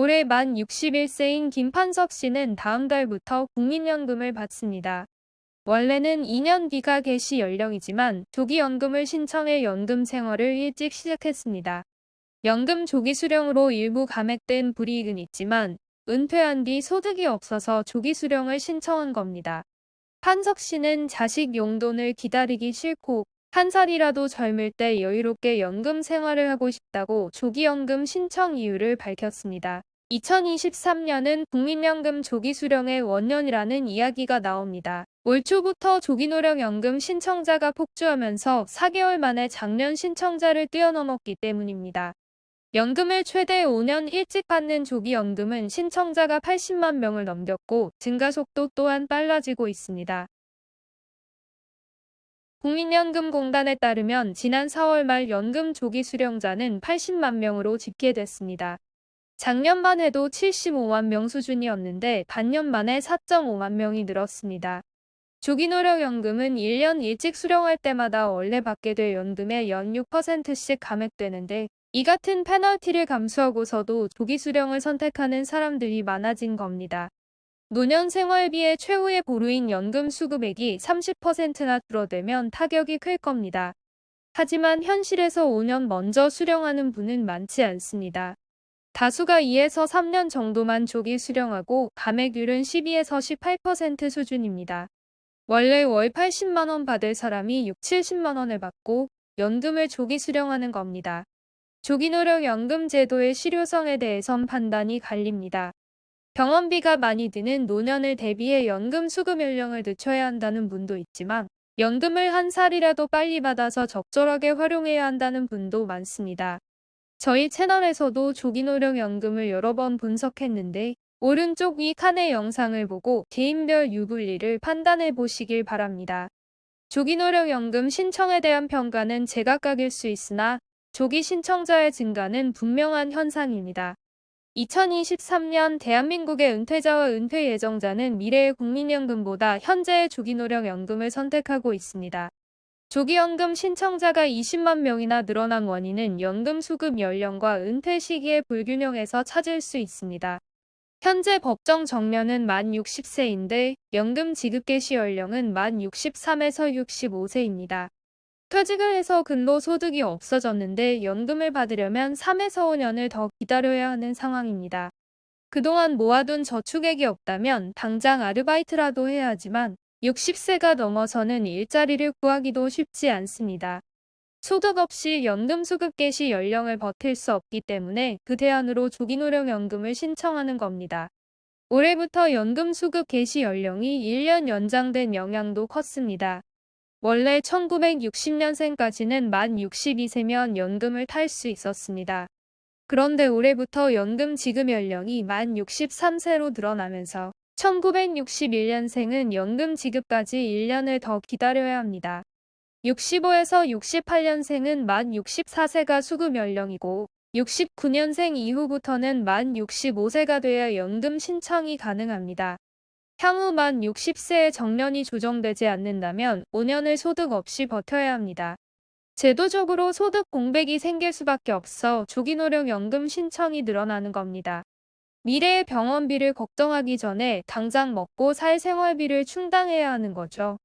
올해 만 61세인 김판석 씨는 다음 달부터 국민연금을 받습니다. 원래는 2년 뒤가 개시 연령이지만 조기연금을 신청해 연금 생활을 일찍 시작했습니다. 연금 조기 수령으로 일부 감액된 불이익은 있지만 은퇴한 뒤 소득이 없어서 조기 수령을 신청한 겁니다. 판석 씨는 자식 용돈을 기다리기 싫고 한 살이라도 젊을 때 여유롭게 연금 생활을 하고 싶다고 조기연금 신청 이유를 밝혔습니다. 2023년은 국민연금 조기 수령의 원년이라는 이야기가 나옵니다. 올 초부터 조기노령연금 신청자가 폭주하면서 4개월 만에 작년 신청자를 뛰어넘었기 때문입니다. 연금을 최대 5년 일찍 받는 조기연금은 신청자가 80만 명을 넘겼고 증가 속도 또한 빨라지고 있습니다. 국민연금공단에 따르면 지난 4월 말 연금 조기 수령자는 80만 명으로 집계됐습니다. 작년만 해도 75만 명 수준이었는데 반년 만에 4.5만 명이 늘었습니다. 조기노령연금은 1년 일찍 수령할 때마다 원래 받게 될 연금의 연 6%씩 감액되는데 이 같은 페널티를 감수하고서도 조기 수령을 선택하는 사람들이 많아진 겁니다. 노년 생활비의 최후의 보루인 연금 수급액이 30%나 줄어들면 타격이 클 겁니다. 하지만 현실에서 5년 먼저 수령하는 분은 많지 않습니다. 다수가 2에서 3년 정도만 조기 수령하고 감액률은 12에서 18% 수준입니다. 원래 월 80만 원 받을 사람이 6, 70만 원을 받고 연금을 조기 수령하는 겁니다. 조기노령연금 제도의 실효성에 대해선 판단이 갈립니다. 병원비가 많이 드는 노년을 대비해 연금 수급 연령을 늦춰야 한다는 분도 있지만 연금을 한 살이라도 빨리 받아서 적절하게 활용해야 한다는 분도 많습니다. 저희 채널에서도 조기노령연금을 여러 번 분석했는데 오른쪽 위 칸의 영상을 보고 개인별 유불리를 판단해 보시길 바랍니다. 조기노령연금 신청에 대한 평가는 제각각일 수 있으나 조기 신청자의 증가는 분명한 현상입니다. 2023년 대한민국의 은퇴자와 은퇴 예정자는 미래의 국민연금보다 현재의 조기노령연금을 선택하고 있습니다. 조기연금 신청자가 20만 명이나 늘어난 원인은 연금 수급 연령과 은퇴 시기의 불균형에서 찾을 수 있습니다. 현재 법정 정년은 만 60세인데 연금 지급 개시 연령은 만 63에서 65세입니다. 퇴직을 해서 근로소득이 없어졌는데 연금을 받으려면 3에서 5년을 더 기다려야 하는 상황입니다. 그동안 모아둔 저축액이 없다면 당장 아르바이트라도 해야 하지만 60세가 넘어서는 일자리를 구하기도 쉽지 않습니다. 소득 없이 연금 수급 개시 연령을 버틸 수 없기 때문에 그 대안으로 조기노령연금을 신청하는 겁니다. 올해부터 연금 수급 개시 연령이 1년 연장된 영향도 컸습니다. 원래 1960년생까지는 만 62세면 연금을 탈 수 있었습니다. 그런데 올해부터 연금 지급 연령이 만 63세로 늘어나면서 1961년생은 연금 지급까지 1년을 더 기다려야 합니다. 65에서 68년생은 만 64세가 수급 연령이고 69년생 이후부터는 만 65세가 돼야 연금 신청이 가능합니다. 향후 만 60세의 정년이 조정되지 않는다면 5년을 소득 없이 버텨야 합니다. 제도적으로 소득 공백이 생길 수밖에 없어 조기노령연금 신청이 늘어나는 겁니다. 미래의 병원비를 걱정하기 전에 당장 먹고 살 생활비를 충당해야 하는 거죠.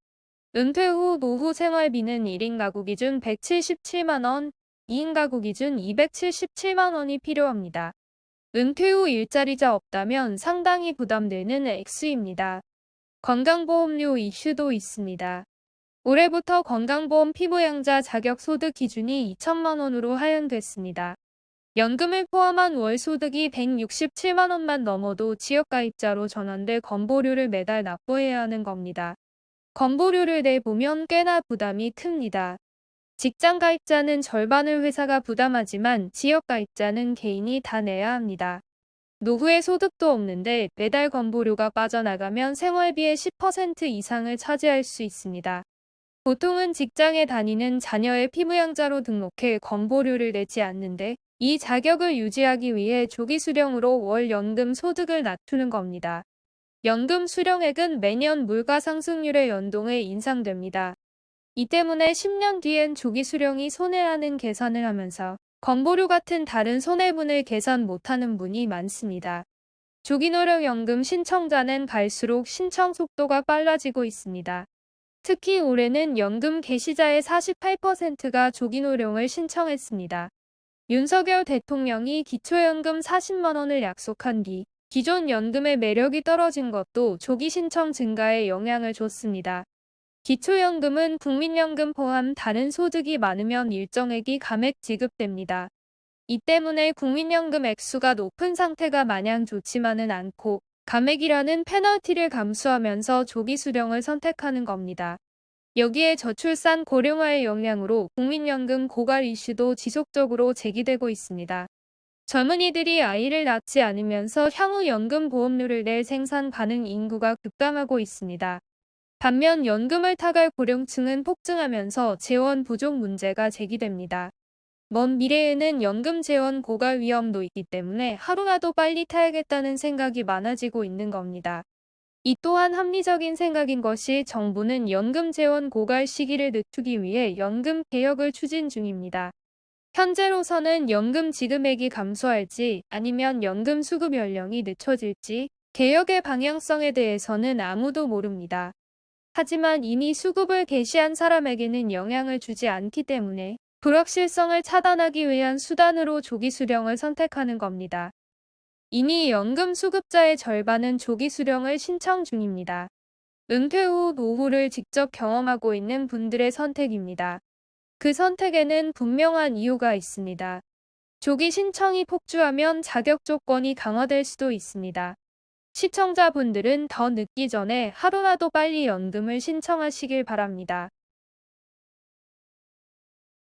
은퇴 후 노후 생활비는 1인 가구 기준 177만 원, 2인 가구 기준 277만 원이 필요합니다. 은퇴 후 일자리자 없다면 상당히 부담되는 액수입니다. 건강보험료 이슈도 있습니다. 올해부터 건강보험 피부양자 자격소득 기준이 2천만 원으로 하향됐습니다. 연금을 포함한 월 소득이 167만 원만 넘어도 지역가입자로 전환돼 건보료를 매달 납부해야 하는 겁니다. 건보료를 내보면 꽤나 부담이 큽니다. 직장가입자는 절반을 회사가 부담하지만 지역가입자는 개인이 다 내야 합니다. 노후에 소득도 없는데 매달 건보료가 빠져나가면 생활비의 10% 이상을 차지할 수 있습니다. 보통은 직장에 다니는 자녀의 피부양자로 등록해 건보료를 내지 않는데 이 자격을 유지하기 위해 조기 수령으로 월 연금 소득을 낮추는 겁니다. 연금 수령액은 매년 물가 상승률에 연동해 인상됩니다. 이 때문에 10년 뒤엔 조기 수령이 손해라는 계산을 하면서 건보료 같은 다른 손해분을 계산 못하는 분이 많습니다. 조기노령연금 신청자는 갈수록 신청 속도가 빨라지고 있습니다. 특히 올해는 연금 개시자의 48%가 조기노령을 신청했습니다. 윤석열 대통령이 기초연금 40만 원을 약속한 뒤 기존 연금의 매력이 떨어진 것도 조기 신청 증가에 영향을 줬습니다. 기초연금은 국민연금 포함 다른 소득이 많으면 일정액이 감액 지급됩니다. 이 때문에 국민연금 액수가 높은 상태가 마냥 좋지만은 않고 감액이라는 페널티를 감수하면서 조기 수령을 선택하는 겁니다. 여기에 저출산 고령화의 영향으로 국민연금 고갈 이슈도 지속적으로 제기되고 있습니다. 젊은이들이 아이를 낳지 않으면서 향후 연금 보험료를 낼 생산 가능 인구가 급감하고 있습니다. 반면 연금을 타갈 고령층은 폭증하면서 재원 부족 문제가 제기됩니다. 먼 미래에는 연금 재원 고갈 위험도 있기 때문에 하루라도 빨리 타야겠다는 생각이 많아지고 있는 겁니다. 이 또한 합리적인 생각인 것이 정부는 연금 재원 고갈 시기를 늦추기 위해 연금 개혁을 추진 중입니다. 현재로서는 연금 지급액이 감소할지 아니면 연금 수급 연령이 늦춰질지 개혁의 방향성에 대해서는 아무도 모릅니다. 하지만 이미 수급을 개시한 사람에게는 영향을 주지 않기 때문에 불확실성을 차단하기 위한 수단으로 조기 수령을 선택하는 겁니다. 이미 연금 수급자의 절반은 조기 수령을 신청 중입니다. 은퇴 후 노후를 직접 경험하고 있는 분들의 선택입니다. 그 선택에는 분명한 이유가 있습니다. 조기 신청이 폭주하면 자격 조건이 강화될 수도 있습니다. 시청자분들은 더 늦기 전에 하루라도 빨리 연금을 신청하시길 바랍니다.